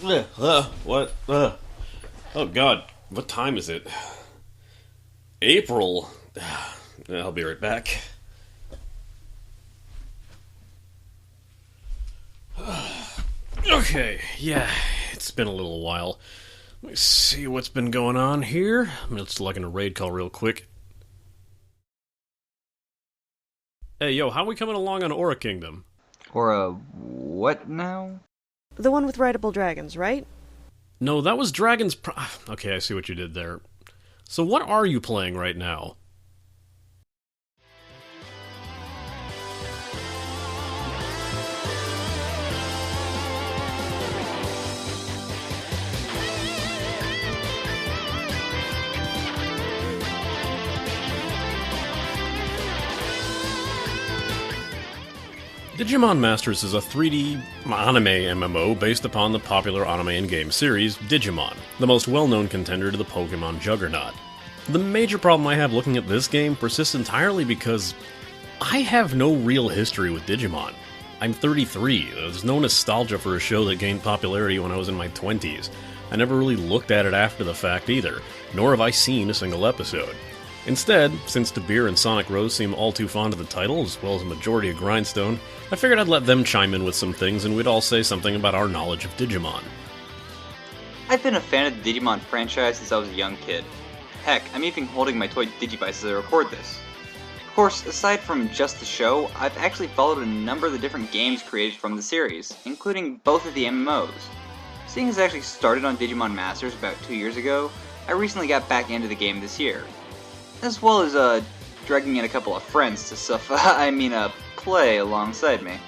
What? Oh god, what time is it? April. I'll be right back. Okay, yeah, it's been a little while. Let me see what's been going on here. Let's look in a raid call real quick. Hey, yo, how we coming along on Aura Kingdom? Or a what now? The one with rideable dragons, right? No, that was Dragon's Okay, I see what you did there. So what are you playing right now? Digimon Masters is a 3D anime MMO based upon the popular anime and game series Digimon, the most well-known contender to the Pokemon juggernaut. The major problem I have looking at this game persists entirely because I have no real history with Digimon. I'm 33, there's no nostalgia for a show that gained popularity when I was in my 20s. I never really looked at it after the fact either, nor have I seen a single episode. Instead, since Dabeer and SonicRose seem all too fond of the title, as well as a majority of Grindstone, I figured I'd let them chime in with some things and we'd all say something about our knowledge of Digimon. I've been a fan of the Digimon franchise since I was a young kid. Heck, I'm even holding my toy Digivice as I record this. Of course, aside from just the show, I've actually followed a number of the different games created from the series, including both of the MMOs. Seeing as I actually started on Digimon Masters about 2 years ago, I recently got back into the game this year. As well as, dragging in a couple of friends to play alongside me.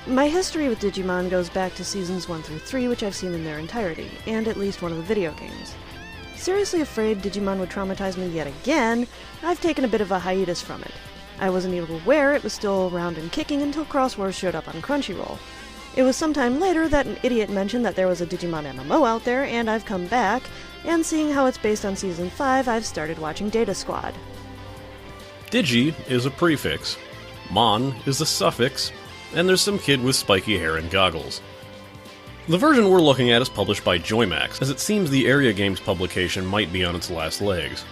My history with Digimon goes back to seasons 1 through 3, which I've seen in their entirety, and at least one of the video games. Seriously afraid Digimon would traumatize me yet again, I've taken a bit of a hiatus from it. I wasn't even aware it was still around and kicking until Cross Wars showed up on Crunchyroll. It was sometime later that an idiot mentioned that there was a Digimon MMO out there, and I've come back, and seeing how it's based on Season 5, I've started watching Data Squad. Digi is a prefix, Mon is a suffix, and there's some kid with spiky hair and goggles. The version we're looking at is published by Joymax, as it seems the Area Games publication might be on its last legs.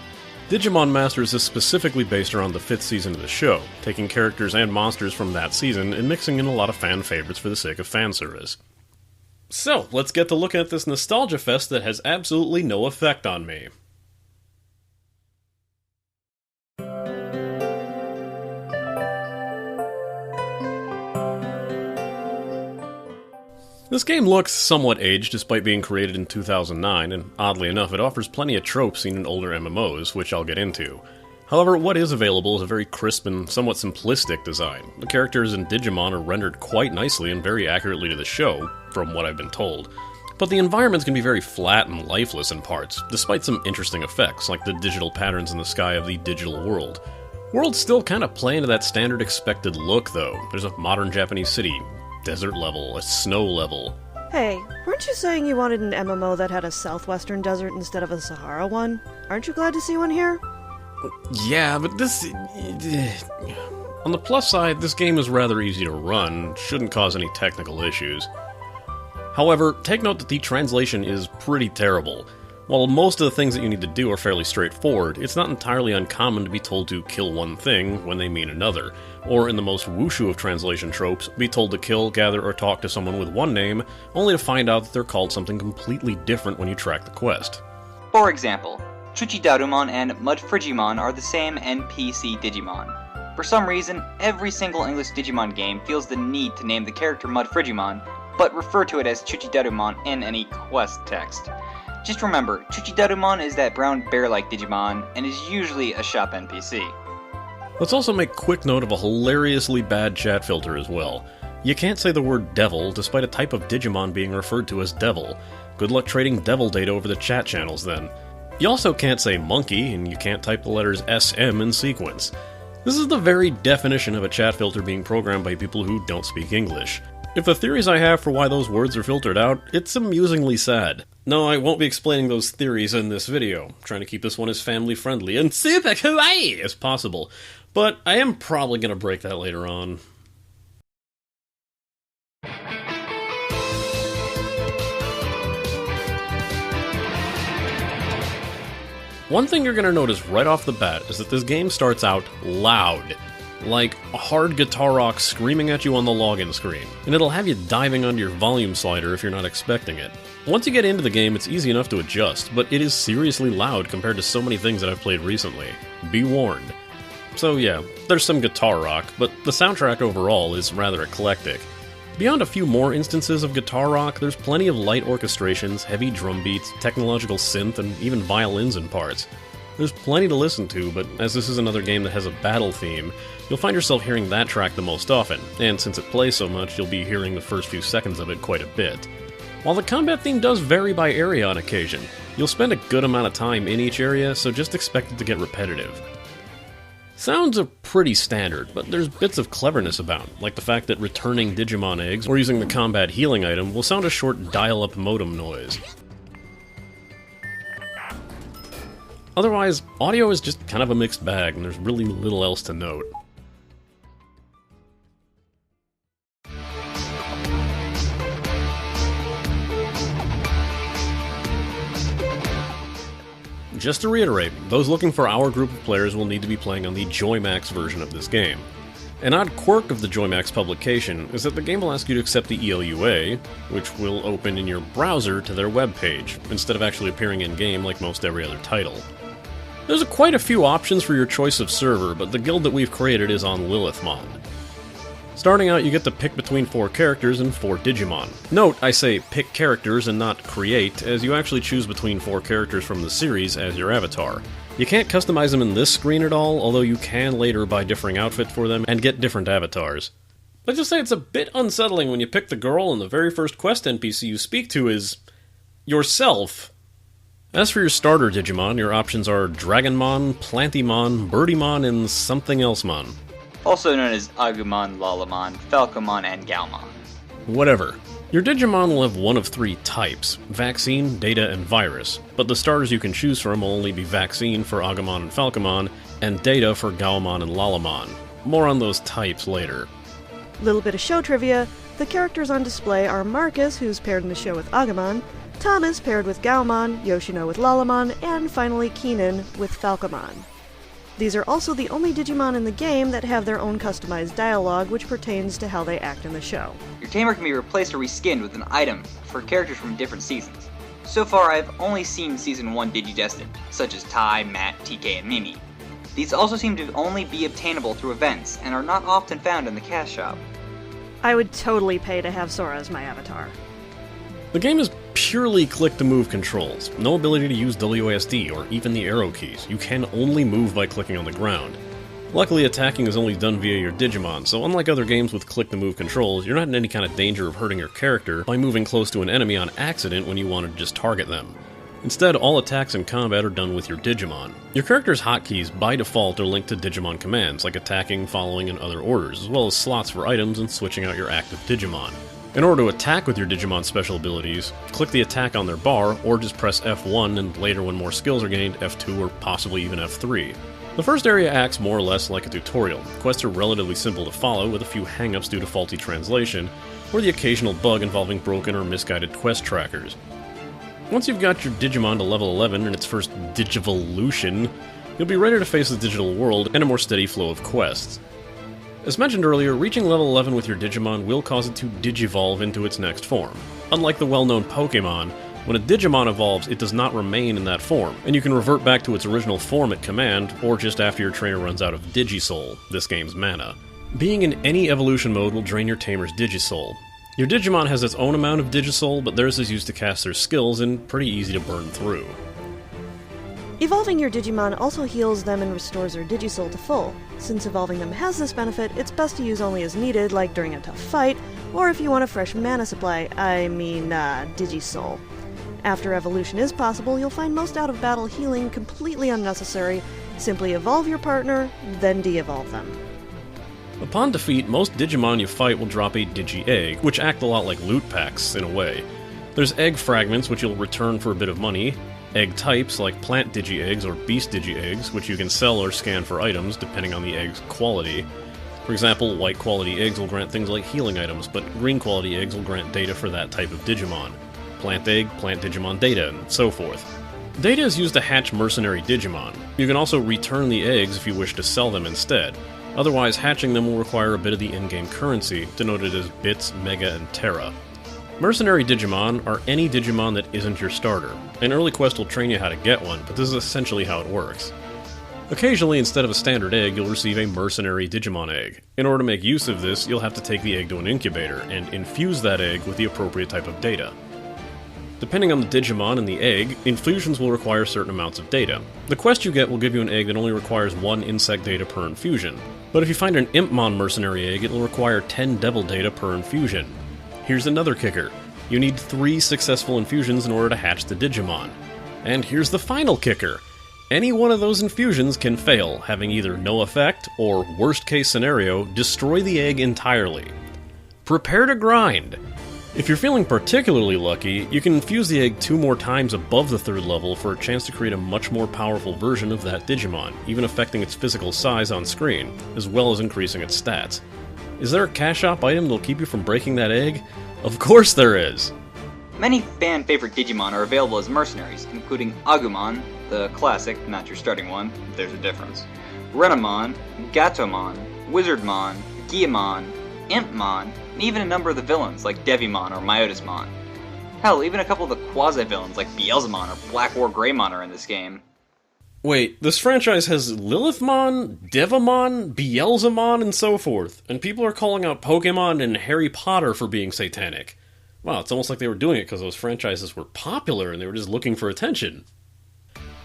Digimon Masters is specifically based around the 5th season of the show, taking characters and monsters from that season and mixing in a lot of fan favorites for the sake of fan service. So, let's get to looking at this nostalgia fest that has absolutely no effect on me. This game looks somewhat aged despite being created in 2009, and oddly enough it offers plenty of tropes seen in older MMOs, which I'll get into. However, what is available is a very crisp and somewhat simplistic design. The characters in Digimon are rendered quite nicely and very accurately to the show, from what I've been told. But the environments can be very flat and lifeless in parts, despite some interesting effects, like the digital patterns in the sky of the digital world. Worlds still kind of play into that standard expected look, though. There's a modern Japanese city, desert level, a snow level. Hey, weren't you saying you wanted an MMO that had a southwestern desert instead of a Sahara one? Aren't you glad to see one here? Yeah, but this... On the plus side, this game is rather easy to run, shouldn't cause any technical issues. However, take note that the translation is pretty terrible. While most of the things that you need to do are fairly straightforward, it's not entirely uncommon to be told to kill one thing when they mean another, or in the most wushu of translation tropes, be told to kill, gather, or talk to someone with one name, only to find out that they're called something completely different when you track the quest. For example, Chuchidarumon and Mudfrigimon are the same NPC Digimon. For some reason, every single English Digimon game feels the need to name the character Mudfrigimon, but refer to it as Chuchidarumon in any quest text. Just remember, Chuchidarumon is that brown bear-like Digimon, and is usually a shop NPC. Let's also make quick note of a hilariously bad chat filter as well. You can't say the word devil, despite a type of Digimon being referred to as devil. Good luck trading devil data over the chat channels then. You also can't say monkey, and you can't type the letters SM in sequence. This is the very definition of a chat filter being programmed by people who don't speak English. If the theories I have for why those words are filtered out, it's amusingly sad. No, I won't be explaining those theories in this video. I'm trying to keep this one as family-friendly and super kawaii as possible. But I am probably going to break that later on. One thing you're going to notice right off the bat is that this game starts out loud. Like a hard guitar rock screaming at you on the login screen, and it'll have you diving onto your volume slider if you're not expecting it. Once you get into the game, it's easy enough to adjust, but it is seriously loud compared to so many things that I've played recently. Be warned. So yeah, there's some guitar rock, but the soundtrack overall is rather eclectic. Beyond a few more instances of guitar rock, there's plenty of light orchestrations, heavy drum beats, technological synth, and even violins in parts. There's plenty to listen to, but as this is another game that has a battle theme, you'll find yourself hearing that track the most often, and since it plays so much, you'll be hearing the first few seconds of it quite a bit. While the combat theme does vary by area on occasion, you'll spend a good amount of time in each area, so just expect it to get repetitive. Sounds are pretty standard, but there's bits of cleverness about, like the fact that returning Digimon eggs or using the combat healing item will sound a short dial-up modem noise. Otherwise, audio is just kind of a mixed bag, and there's really little else to note. Just to reiterate, those looking for our group of players will need to be playing on the JoyMax version of this game. An odd quirk of the JoyMax publication is that the game will ask you to accept the ELUA, which will open in your browser to their web page, instead of actually appearing in-game like most every other title. There's quite a few options for your choice of server, but the guild that we've created is on Lilithmon. Starting out, you get to pick between 4 characters and 4 Digimon. Note, I say pick characters and not create, as you actually choose between 4 characters from the series as your avatar. You can't customize them in this screen at all, although you can later buy differing outfits for them and get different avatars. Let's just say it's a bit unsettling when you pick the girl and the very first quest NPC you speak to is yourself. As for your starter Digimon, your options are Dragonmon, Plantymon, Birdymon, and something elsemon. Also known as Agumon, Lalamon, Falcomon, and Galmon. Whatever. Your Digimon will have one of 3 types, Vaccine, Data, and Virus, but the starters you can choose from will only be Vaccine for Agumon and Falcomon, and Data for Gaomon and Lalamon. More on those types later. Little bit of show trivia, the characters on display are Marcus, who's paired in the show with Agumon, Thomas paired with Gaomon, Yoshino with Lalamon, and finally Keenan with Falcomon. These are also the only Digimon in the game that have their own customized dialogue which pertains to how they act in the show. Your tamer can be replaced or reskinned with an item for characters from different seasons. So far, I've only seen Season 1 Digidestined, such as Tai, Matt, TK, and Mimi. These also seem to only be obtainable through events, and are not often found in the cash shop. I would totally pay to have Sora as my avatar. The game is purely click-to-move controls, no ability to use WASD or even the arrow keys. You can only move by clicking on the ground. Luckily, attacking is only done via your Digimon, so unlike other games with click-to-move controls, you're not in any kind of danger of hurting your character by moving close to an enemy on accident when you want to just target them. Instead, all attacks in combat are done with your Digimon. Your character's hotkeys, by default, are linked to Digimon commands, like attacking, following, and other orders, as well as slots for items and switching out your active Digimon. In order to attack with your Digimon special abilities, click the attack on their bar, or just press F1, and later when more skills are gained, F2 or possibly even F3. The first area acts more or less like a tutorial. Quests are relatively simple to follow, with a few hang-ups due to faulty translation, or the occasional bug involving broken or misguided quest trackers. Once you've got your Digimon to level 11 in its first Digivolution, you'll be ready to face the digital world and a more steady flow of quests. As mentioned earlier, reaching level 11 with your Digimon will cause it to digivolve into its next form. Unlike the well-known Pokémon, when a Digimon evolves, it does not remain in that form, and you can revert back to its original form at command, or just after your trainer runs out of Digisoul, this game's mana. Being in any evolution mode will drain your tamer's Digisoul. Your Digimon has its own amount of Digisoul, but theirs is used to cast their skills and pretty easy to burn through. Evolving your Digimon also heals them and restores their Digisoul to full. Since evolving them has this benefit, it's best to use only as needed, like during a tough fight, or if you want a fresh mana supply, Digisoul. After evolution is possible, you'll find most out-of-battle healing completely unnecessary. Simply evolve your partner, then de-evolve them. Upon defeat, most Digimon you fight will drop a Digi-Egg, which act a lot like loot packs, in a way. There's egg fragments, which you'll return for a bit of money, egg types like plant Digi-Eggs or beast Digi-Eggs, which you can sell or scan for items depending on the egg's quality. For example, white quality eggs will grant things like healing items, but green quality eggs will grant data for that type of Digimon. Plant egg, plant Digimon data, and so forth. Data is used to hatch mercenary Digimon. You can also return the eggs if you wish to sell them instead. Otherwise, hatching them will require a bit of the in-game currency, denoted as bits, mega, and tera. Mercenary Digimon are any Digimon that isn't your starter. An early quest will train you how to get one, but this is essentially how it works. Occasionally, instead of a standard egg, you'll receive a mercenary Digimon egg. In order to make use of this, you'll have to take the egg to an incubator, and infuse that egg with the appropriate type of data. Depending on the Digimon and the egg, infusions will require certain amounts of data. The quest you get will give you an egg that only requires 1 insect data per infusion. But if you find an Impmon mercenary egg, it will require 10 devil data per infusion. Here's another kicker. You need 3 successful infusions in order to hatch the Digimon. And here's the final kicker. Any one of those infusions can fail, having either no effect, or, worst case scenario, destroy the egg entirely. Prepare to grind! If you're feeling particularly lucky, you can infuse the egg 2 more times above the 3rd level for a chance to create a much more powerful version of that Digimon, even affecting its physical size on screen, as well as increasing its stats. Is there a cash shop item that'll keep you from breaking that egg? Of course there is! Many fan-favorite Digimon are available as mercenaries, including Agumon, the classic, not your starting one, there's a difference, Renamon, Gatomon, Wizardmon, Guillemon, Impmon, and even a number of the villains like Devimon or Myotismon. Hell, even a couple of the quasi-villains like Beelzemon or Black War Greymon are in this game. Wait, this franchise has Lilithmon, Devamon, Beelzemon, and so forth, and people are calling out Pokemon and Harry Potter for being satanic. Wow, it's almost like they were doing it because those franchises were popular and they were just looking for attention.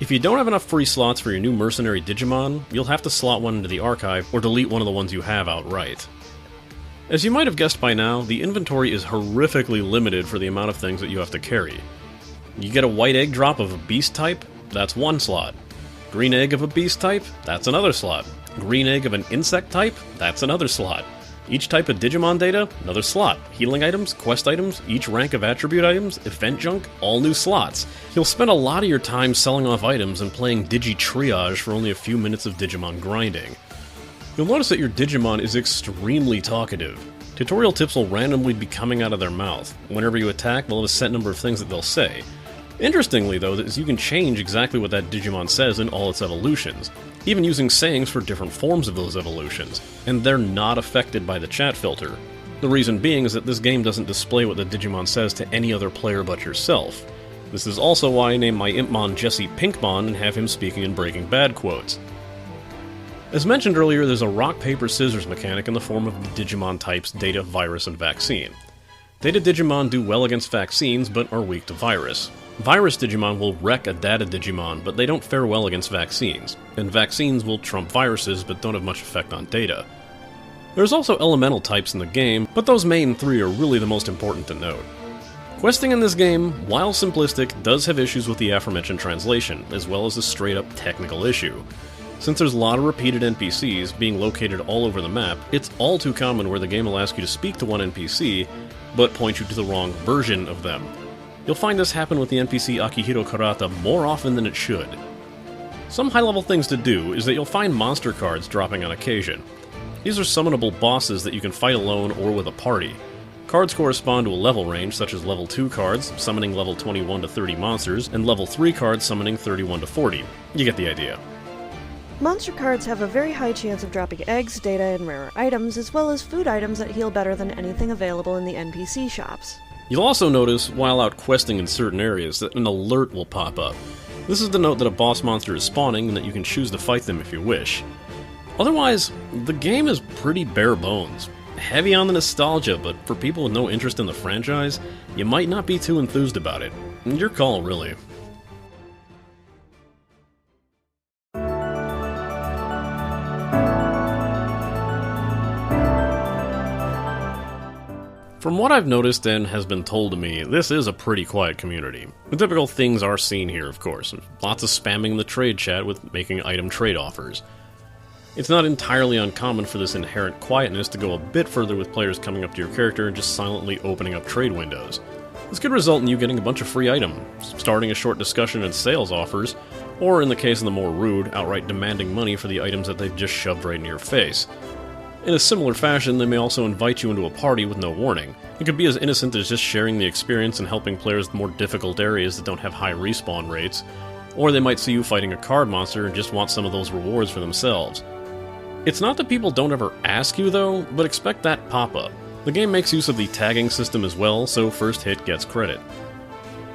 If you don't have enough free slots for your new mercenary Digimon, you'll have to slot one into the archive or delete one of the ones you have outright. As you might have guessed by now, the inventory is horrifically limited for the amount of things that you have to carry. You get a white egg drop of a beast type, that's 1 slot. Green egg of a beast type, that's another slot. Green egg of an insect type, that's another slot. Each type of Digimon data, another slot. Healing items, quest items, each rank of attribute items, event junk, all new slots. You'll spend a lot of your time selling off items and playing Digi-Triage for only a few minutes of Digimon grinding. You'll notice that your Digimon is extremely talkative. Tutorial tips will randomly be coming out of their mouth. Whenever you attack, they'll have a set number of things that they'll say. Interestingly, though, is you can change exactly what that Digimon says in all its evolutions, even using sayings for different forms of those evolutions, and they're not affected by the chat filter. The reason being is that this game doesn't display what the Digimon says to any other player but yourself. This is also why I named my Impmon Jesse Pinkmon and have him speaking in Breaking Bad quotes. As mentioned earlier, there's a rock-paper-scissors mechanic in the form of the Digimon types Data, Virus, and Vaccine. Data Digimon do well against vaccines, but are weak to virus. Virus Digimon will wreck a Data Digimon, but they don't fare well against vaccines, and vaccines will trump viruses but don't have much effect on Data. There's also elemental types in the game, but those main 3 are really the most important to note. Questing in this game, while simplistic, does have issues with the aforementioned translation, as well as a straight-up technical issue. Since there's a lot of repeated NPCs being located all over the map, it's all too common where the game will ask you to speak to one NPC, but point you to the wrong version of them. You'll find this happen with the NPC Akihiro Karata more often than it should. Some high-level things to do is that you'll find monster cards dropping on occasion. These are summonable bosses that you can fight alone or with a party. Cards correspond to a level range, such as level 2 cards, summoning level 21 to 30 monsters, and level 3 cards summoning 31 to 40. You get the idea. Monster cards have a very high chance of dropping eggs, data, and rarer items, as well as food items that heal better than anything available in the NPC shops. You'll also notice, while out questing in certain areas, that an alert will pop up. This is to note that a boss monster is spawning and that you can choose to fight them if you wish. Otherwise, the game is pretty bare bones. Heavy on the nostalgia, but for people with no interest in the franchise, you might not be too enthused about it. Your call, really. From what I've noticed and has been told to me, this is a pretty quiet community. The typical things are seen here, of course. Lots of spamming in the trade chat with making item trade offers. It's not entirely uncommon for this inherent quietness to go a bit further with players coming up to your character and just silently opening up trade windows. This could result in you getting a bunch of free items, starting a short discussion and sales offers, or in the case of the more rude, outright demanding money for the items that they've just shoved right in your face. In a similar fashion, they may also invite you into a party with no warning. It could be as innocent as just sharing the experience and helping players with more difficult areas that don't have high respawn rates, or they might see you fighting a card monster and just want some of those rewards for themselves. It's not that people don't ever ask you though, but expect that pop-up. The game makes use of the tagging system as well, so first hit gets credit.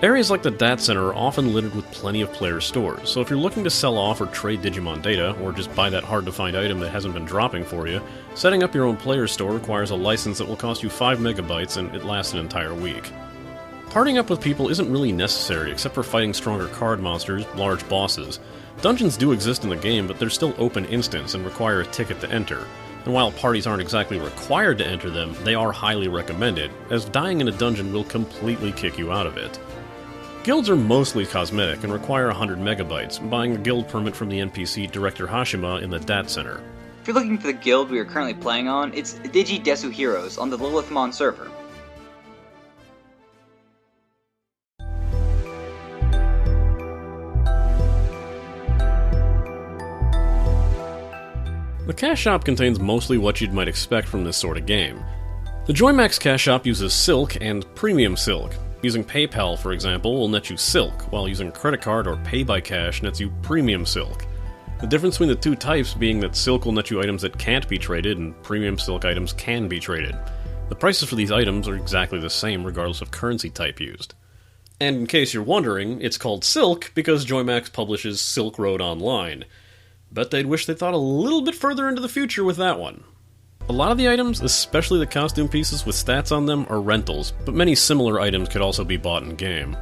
Areas like the DAT Center are often littered with plenty of player stores, so if you're looking to sell off or trade Digimon data, or just buy that hard-to-find item that hasn't been dropping for you, setting up your own player store requires a license that will cost you 5 megabytes and it lasts an entire week. Partying up with people isn't really necessary except for fighting stronger card monsters, large bosses. Dungeons do exist in the game, but they're still open instance and require a ticket to enter. And while parties aren't exactly required to enter them, they are highly recommended, as dying in a dungeon will completely kick you out of it. Guilds are mostly cosmetic and require 100 megabytes, buying a guild permit from the NPC Director Hashima in the DAT Center. If you're looking for the guild we are currently playing on, it's Desu Heroes on the Lilithmon server. The cash shop contains mostly what you might expect from this sort of game. The Joymax cash shop uses Silk and Premium Silk. Using PayPal, for example, will net you Silk, while using a credit card or Pay by Cash nets you Premium Silk. The difference between the two types being that Silk will net you items that can't be traded, and Premium Silk items can be traded. The prices for these items are exactly the same regardless of currency type used. And in case you're wondering, it's called Silk because Joymax publishes Silk Road Online. Bet they'd wish they thought a little bit further into the future with that one. A lot of the items, especially the costume pieces with stats on them, are rentals, but many similar items could also be bought in-game.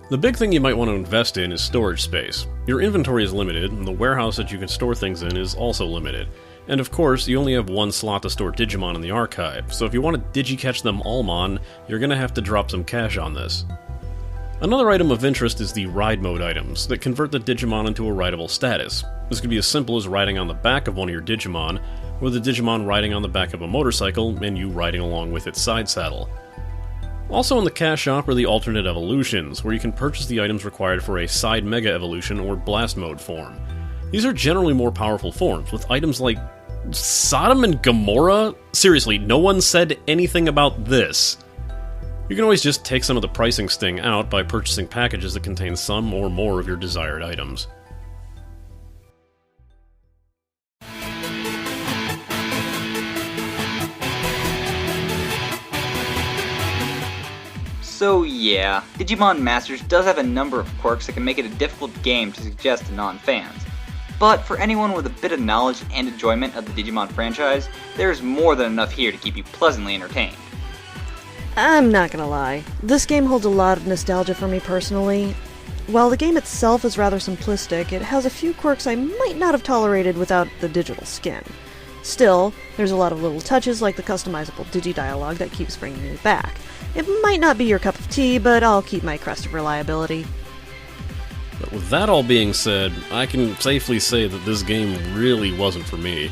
The big thing you might want to invest in is storage space. Your inventory is limited, and the warehouse that you can store things in is also limited. And of course, you only have one slot to store Digimon in the archive, so if you want to digicatch them allmon, you're gonna have to drop some cash on this. Another item of interest is the ride mode items, that convert the Digimon into a rideable status. This could be as simple as riding on the back of one of your Digimon, or the Digimon riding on the back of a motorcycle and you riding along with its side saddle. Also in the cash shop are the alternate evolutions, where you can purchase the items required for a side mega evolution or blast mode form. These are generally more powerful forms, with items like Sodom and Gomorrah? Seriously, no one said anything about this. You can always just take some of the pricing sting out by purchasing packages that contain some or more of your desired items. So yeah, Digimon Masters does have a number of quirks that can make it a difficult game to suggest to non-fans. But for anyone with a bit of knowledge and enjoyment of the Digimon franchise, there is more than enough here to keep you pleasantly entertained. I'm not gonna lie, this game holds a lot of nostalgia for me personally. While the game itself is rather simplistic, it has a few quirks I might not have tolerated without the digital skin. Still, there's a lot of little touches like the customizable digi-dialogue that keeps bringing me back. It might not be your cup of tea, but I'll keep my crest of reliability. But with that all being said, I can safely say that this game really wasn't for me.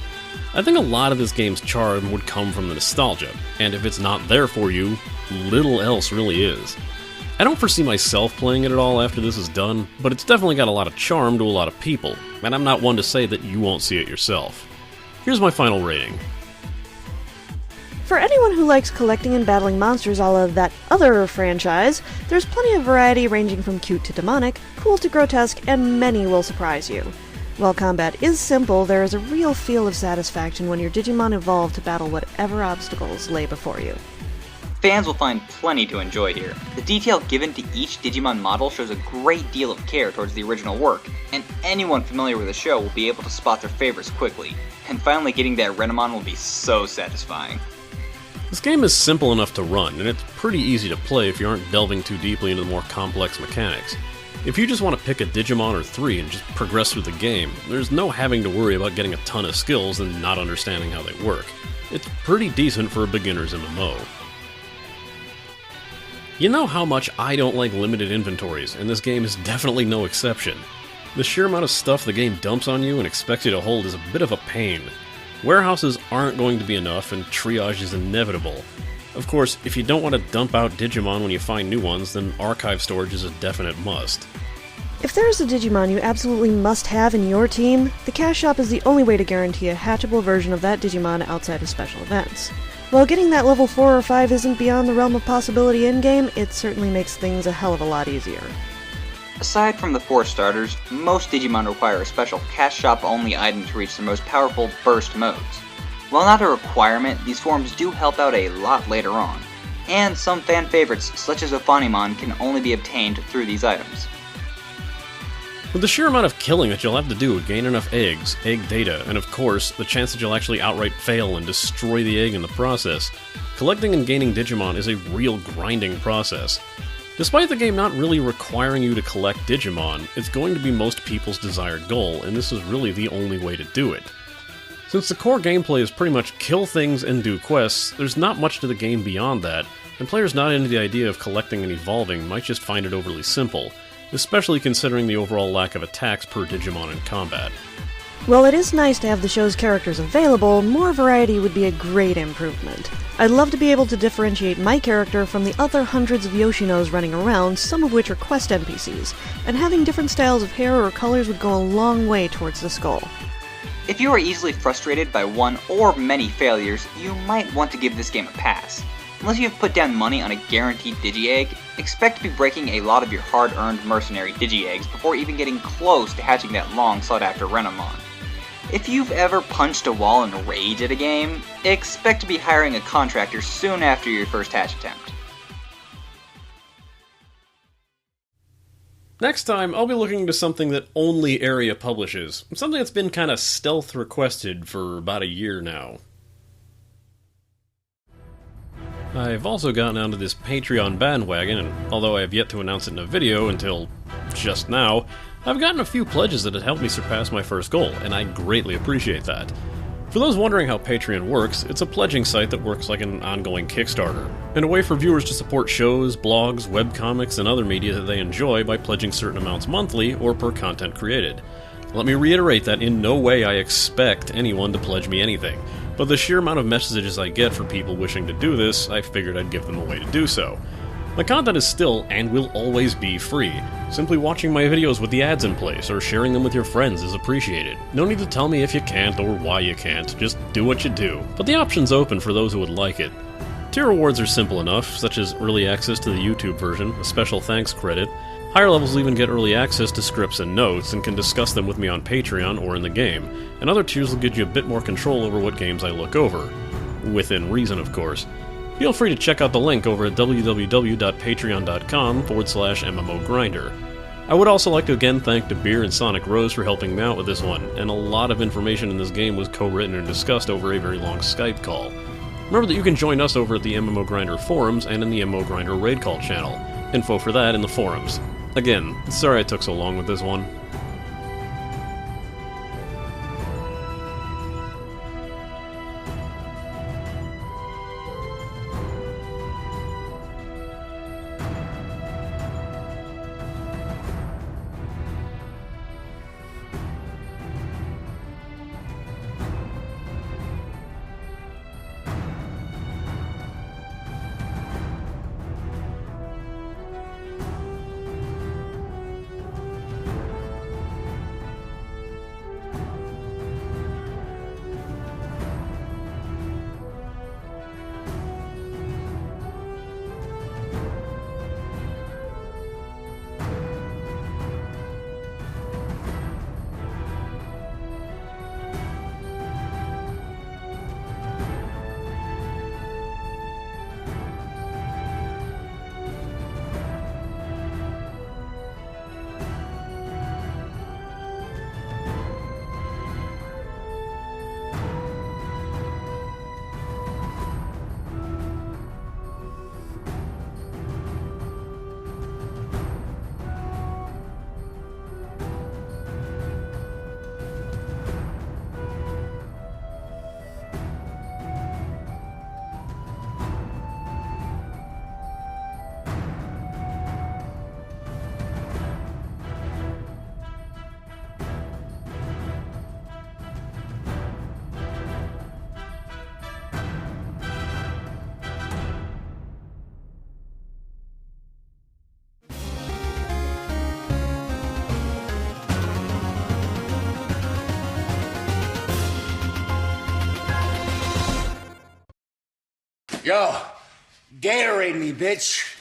I think a lot of this game's charm would come from the nostalgia, and if it's not there for you, little else really is. I don't foresee myself playing it at all after this is done, but it's definitely got a lot of charm to a lot of people, and I'm not one to say that you won't see it yourself. Here's my final rating. For anyone who likes collecting and battling monsters a la that other franchise, there's plenty of variety ranging from cute to demonic, cool to grotesque, and many will surprise you. While combat is simple, there is a real feel of satisfaction when your Digimon evolve to battle whatever obstacles lay before you. Fans will find plenty to enjoy here. The detail given to each Digimon model shows a great deal of care towards the original work, and anyone familiar with the show will be able to spot their favorites quickly. And finally getting that Renamon will be so satisfying. This game is simple enough to run, and it's pretty easy to play if you aren't delving too deeply into the more complex mechanics. If you just want to pick a Digimon or 3 and just progress through the game, there's no having to worry about getting a ton of skills and not understanding how they work. It's pretty decent for a beginner's MMO. You know how much I don't like limited inventories, and this game is definitely no exception. The sheer amount of stuff the game dumps on you and expects you to hold is a bit of a pain. Warehouses aren't going to be enough, and triage is inevitable. Of course, if you don't want to dump out Digimon when you find new ones, then archive storage is a definite must. If there is a Digimon you absolutely must have in your team, the cash shop is the only way to guarantee a hatchable version of that Digimon outside of special events. While getting that level 4 or 5 isn't beyond the realm of possibility in-game, it certainly makes things a hell of a lot easier. Aside from the 4 starters, most Digimon require a special cash shop only item to reach their most powerful burst modes. While not a requirement, these forms do help out a lot later on, and some fan favorites such as Ophanimon can only be obtained through these items. With the sheer amount of killing that you'll have to do to gain enough eggs, egg data, and of course, the chance that you'll actually outright fail and destroy the egg in the process, collecting and gaining Digimon is a real grinding process. Despite the game not really requiring you to collect Digimon, it's going to be most people's desired goal, and this is really the only way to do it. Since the core gameplay is pretty much kill things and do quests, there's not much to the game beyond that, and players not into the idea of collecting and evolving might just find it overly simple, especially considering the overall lack of attacks per Digimon in combat. While it is nice to have the show's characters available, more variety would be a great improvement. I'd love to be able to differentiate my character from the other hundreds of Yoshinos running around, some of which are quest NPCs, and having different styles of hair or colors would go a long way towards this goal. If you are easily frustrated by one or many failures, you might want to give this game a pass. Unless you have put down money on a guaranteed Digi-Egg, expect to be breaking a lot of your hard-earned mercenary Digi-Eggs before even getting close to hatching that long-sought-after Renamon. If you've ever punched a wall in rage at a game, expect to be hiring a contractor soon after your first hatch attempt. Next time, I'll be looking into something that only Area publishes, something that's been kinda stealth requested for about a year now. I've also gotten onto this Patreon bandwagon, and although I have yet to announce it in a video until just now, I've gotten a few pledges that have helped me surpass my first goal, and I greatly appreciate that. For those wondering how Patreon works, it's a pledging site that works like an ongoing Kickstarter, and a way for viewers to support shows, blogs, webcomics, and other media that they enjoy by pledging certain amounts monthly or per content created. Let me reiterate that in no way I expect anyone to pledge me anything, but the sheer amount of messages I get from people wishing to do this, I figured I'd give them a way to do so. My content is still, and will always be, free. Simply watching my videos with the ads in place, or sharing them with your friends is appreciated. No need to tell me if you can't or why you can't, just do what you do. But the option's open for those who would like it. Tier rewards are simple enough, such as early access to the YouTube version, a special thanks credit. Higher levels even get early access to scripts and notes, and can discuss them with me on Patreon or in the game, and other tiers will give you a bit more control over what games I look over. Within reason, of course. Feel free to check out the link over at www.patreon.com/MMO Grinder. I would also like to again thank Dabeer and SonicRose for helping me out with this one, and a lot of information in this game was co-written and discussed over a very long Skype call. Remember that you can join us over at the MMO Grinder forums and in the MMO Grinder raid call channel. Info for that in the forums. Again, sorry I took so long with this one. Yo, Gatorade me, bitch.